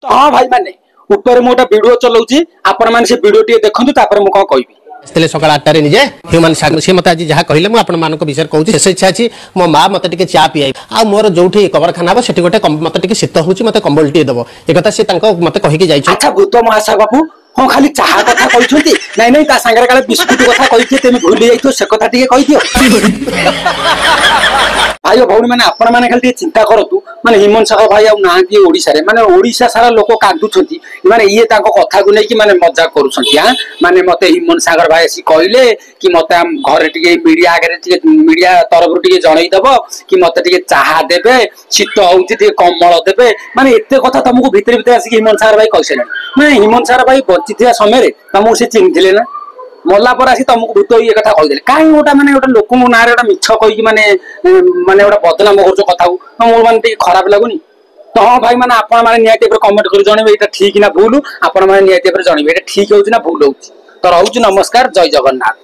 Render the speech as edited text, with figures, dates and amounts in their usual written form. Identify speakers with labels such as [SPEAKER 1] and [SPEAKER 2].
[SPEAKER 1] तो हाँ भाई मैंने ऊपर मोटा वीडियो चलाउची आपण माने से वीडियो टी देखंतु तापर मु कोन कहबी
[SPEAKER 2] तेले सकाळ 8 रे निजे ह्यूमन सागर से मत आज जहा कहिले मु आपण मानको विषय कहूची शेष इच्छा अछि मो मां मते टिके चा पियाई आ मोर जोठी कबरखाना बा सेठी गोटे मते टिके शीत होउची मते कंबल टी देबो ए कथा से तांको मते कहि के जाइछ।
[SPEAKER 1] अच्छा भूत महाशय बापू हाँ खाली चाहा कथा कहते नाई नाई सागर काले बिस्कुट कथा कही तुम भूली जाइए से कथा टे कही भाई भौणी मैंने आपण मैंने खाली चिंता करूँ माने हिमन सागर भाई आउ ना माने ओडिशा सारा लोक कांदुंट माने ये कथा को लेकिन माने मजाक करुँच हाँ माने मते हिमन सागर भाई आसी कहले कि मत घर टे मीडिया आगे मीडिया तरफ टे जनईदब कि मत टे चाहा देवे शीत हो कम्बल देवे माने एत कथा तुमको भितर भितर आसिक हिमन सागर भाई कही सारे माने हिमन सागर भाई बची समय तुमको से चिन्हले ना मरला पर आसी तुमको भूत ये कथा कहीदे कहीं गोटा माने गोटे लोक ना मिछ कहीकि माने माने गोटे बदनाम कर कथा मोर माने खराब लगुनि तो हाँ भाई मैंने आपण मैंने निहाती कमेंट कर जनइबे एटा ठीक ना भूल आपण मैंने निहाती जनइबे एटा ठीक होउछि ना भूल होउछि तो रहउछि नमस्कार जय जगन्नाथ।